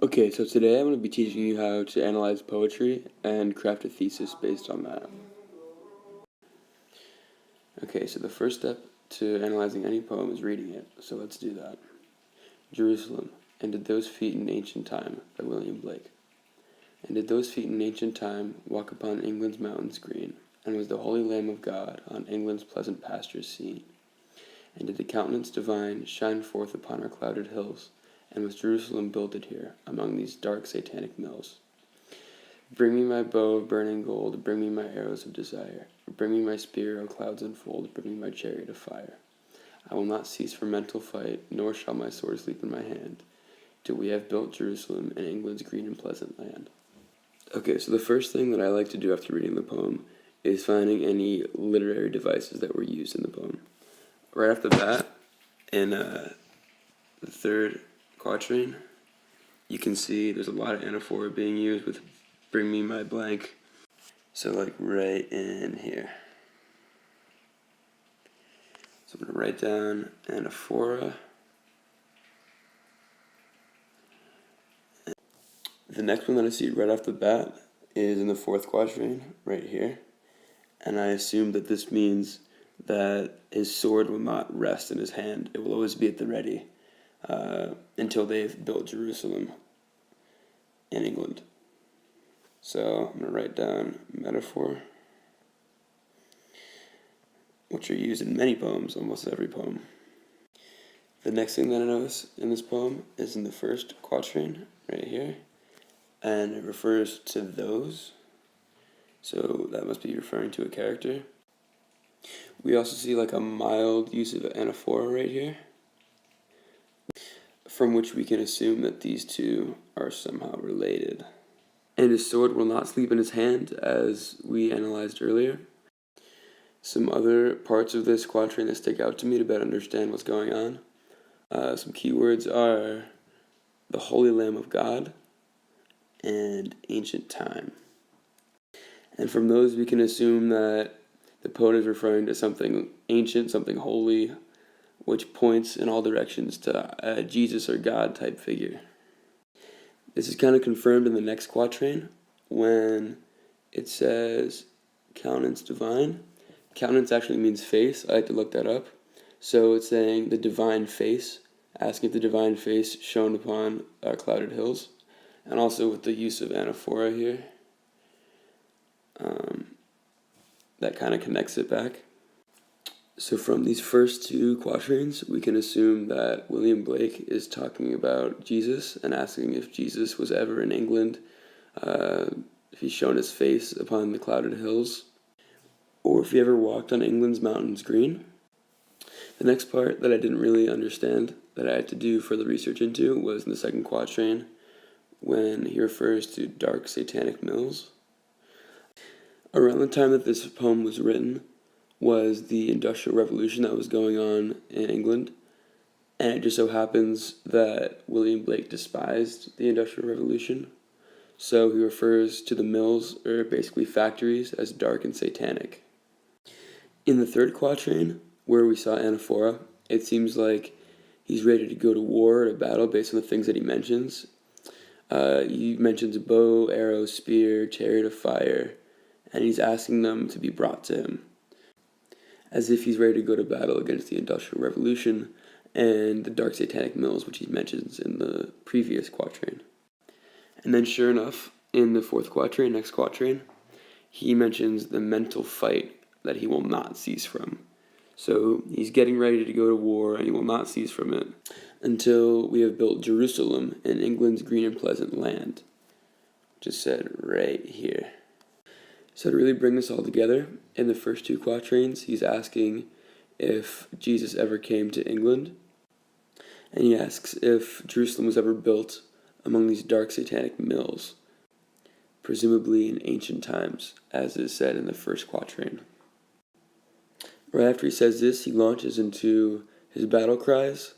Okay, so today I'm going to be teaching you how to analyze poetry and craft a thesis based on that. Okay, so the first step to analyzing any poem is reading it, so let's do that. Jerusalem, and did those feet in ancient time, by William Blake. And did those feet in ancient time walk upon England's mountains green, and was the holy Lamb of God on England's pleasant pastures seen? And did the countenance divine shine forth upon our clouded hills, and was Jerusalem builded here, among these dark satanic mills? Bring me my bow of burning gold, bring me my arrows of desire. Bring me my spear, O clouds unfold, bring me my chariot of fire. I will not cease from mental fight, nor shall my sword sleep in my hand, till we have built Jerusalem and England's green and pleasant land. Okay, so the first thing that I like to do after reading the poem is finding any literary devices that were used in the poem. Right off the bat, in the third quatrain, you can see there's a lot of anaphora being used with bring me my blank. So like right in here. So I'm going to write down anaphora. The next one that I see right off the bat is in the fourth quatrain, right here. And I assume that this means that his sword will not rest in his hand. It will always be at the ready until they've built Jerusalem in England. So I'm going to write down metaphor, which are used in many poems, almost every poem. The next thing that I notice in this poem is in the first quatrain, right here, and it refers to those, so that must be referring to a character. We also see like a mild use of anaphora right here, from which we can assume that these two are somehow related. And his sword will not sleep in his hand, as we analyzed earlier. Some other parts of this quatrain that stick out to me to better understand what's going on. Some keywords are the Holy Lamb of God and ancient time. And from those we can assume that the poet is referring to something ancient, something holy, which points in all directions to a Jesus or God type figure. This is kind of confirmed in the next quatrain when it says countenance divine. Countenance actually means face. I like to look that up. So it's saying the divine face, asking if the divine face shone upon our clouded hills, and also with the use of anaphora here. That kind of connects it back. So from these first two quatrains, we can assume that William Blake is talking about Jesus and asking if Jesus was ever in England, if he's shown his face upon the clouded hills, or if he ever walked on England's mountains green. The next part that I didn't really understand, that I had to do further research into, was in the second quatrain, when he refers to dark satanic mills. Around the time that this poem was written was the Industrial Revolution that was going on in England, and it just so happens that William Blake despised the Industrial Revolution, so he refers to the mills, or basically factories, as dark and satanic. In the third quatrain, where we saw anaphora, it seems like he's ready to go to war or to battle based on the things that he mentions. He mentions bow, arrow, spear, chariot of fire, and he's asking them to be brought to him, as if he's ready to go to battle against the Industrial Revolution and the dark satanic mills, which he mentions in the previous quatrain. And then sure enough, in the fourth quatrain, next quatrain, he mentions the mental fight that he will not cease from. So he's getting ready to go to war, and he will not cease from it until we have built Jerusalem in England's green and pleasant land, which is said right here. So to really bring this all together, in the first two quatrains, he's asking if Jesus ever came to England, and he asks if Jerusalem was ever built among these dark satanic mills, presumably in ancient times, as is said in the first quatrain. Right after he says this, he launches into his battle cries,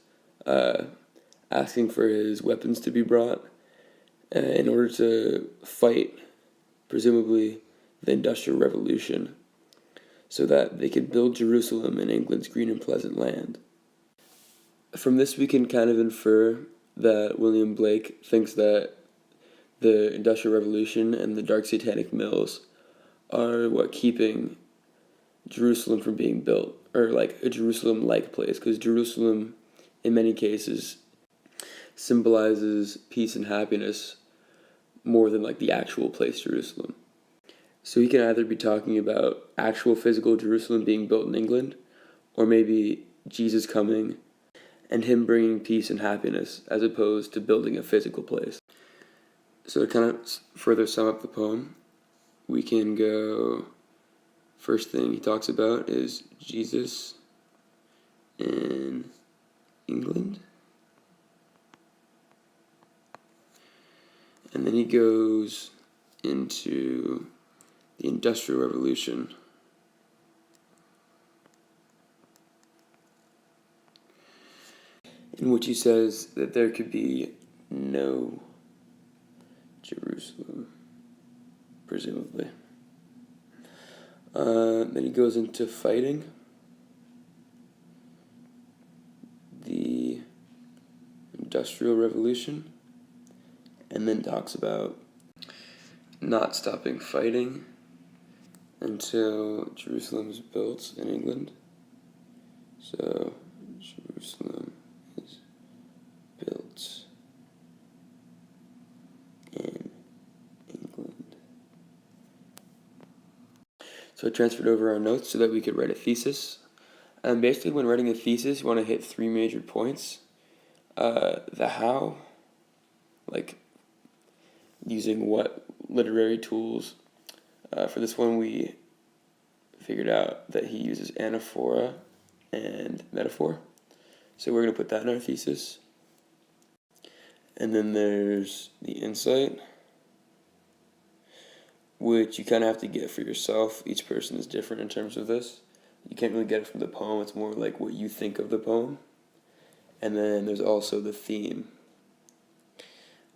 asking for his weapons to be brought in order to fight, presumably, the Industrial Revolution, so that they could build Jerusalem in England's green and pleasant land. From this we can kind of infer that William Blake thinks that the Industrial Revolution and the Dark Satanic Mills are what keeping Jerusalem from being built, or like a Jerusalem-like place, because Jerusalem, in many cases, symbolizes peace and happiness more than like the actual place Jerusalem. So he can either be talking about actual physical Jerusalem being built in England, or maybe Jesus coming and him bringing peace and happiness as opposed to building a physical place. So to kind of further sum up the poem, we can go, first thing he talks about is Jesus in England. And then he goes into the Industrial Revolution. In which he says that there could be no Jerusalem, presumably. Then he goes into fighting the Industrial Revolution, and then talks about not stopping fighting until Jerusalem is built in England. So, Jerusalem is built in England. So I transferred over our notes so that we could write a thesis. And basically when writing a thesis, you want to hit 3 major points. The how, like using what literary tools. For this one, we figured out that he uses anaphora and metaphor. So we're going to put that in our thesis. And then there's the insight, which you kind of have to get for yourself. Each person is different in terms of this. You can't really get it from the poem. It's more like what you think of the poem. And then there's also the theme,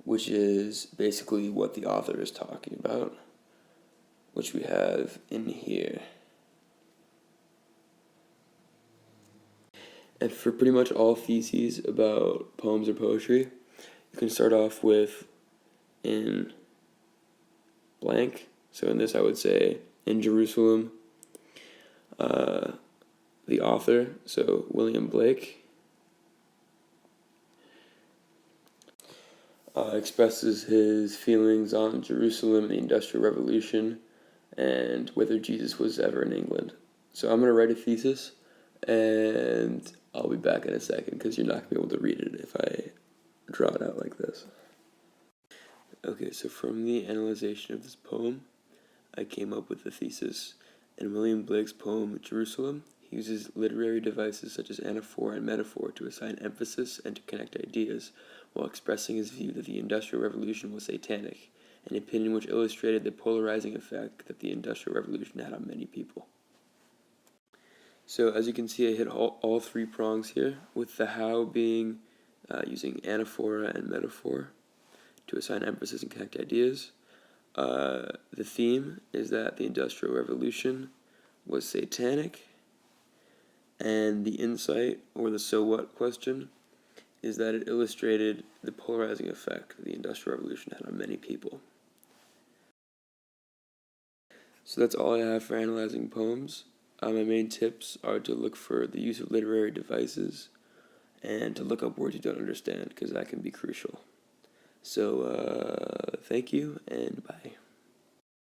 which is basically what the author is talking about, which we have in here. And for pretty much all theses about poems or poetry, you can start off with in blank. So in this I would say in Jerusalem, the author, so William Blake, expresses his feelings on Jerusalem and the Industrial Revolution and whether Jesus was ever in England. So I'm going to write a thesis, and I'll be back in a second because you're not going to be able to read it if I draw it out like this. Okay, so from the analyzation of this poem, I came up with the thesis. In William Blake's poem, Jerusalem, he uses literary devices such as anaphora and metaphor to assign emphasis and to connect ideas, while expressing his view that the Industrial Revolution was satanic, an opinion which illustrated the polarizing effect that the Industrial Revolution had on many people. So as you can see, I hit all 3 prongs here, with the how being using anaphora and metaphor to assign emphasis and connect ideas. The theme is that the Industrial Revolution was satanic, and the insight, or the so what question, is that it illustrated the polarizing effect the Industrial Revolution had on many people. So that's all I have for analyzing poems. My main tips are to look for the use of literary devices and to look up words you don't understand, because that can be crucial. So thank you, and bye.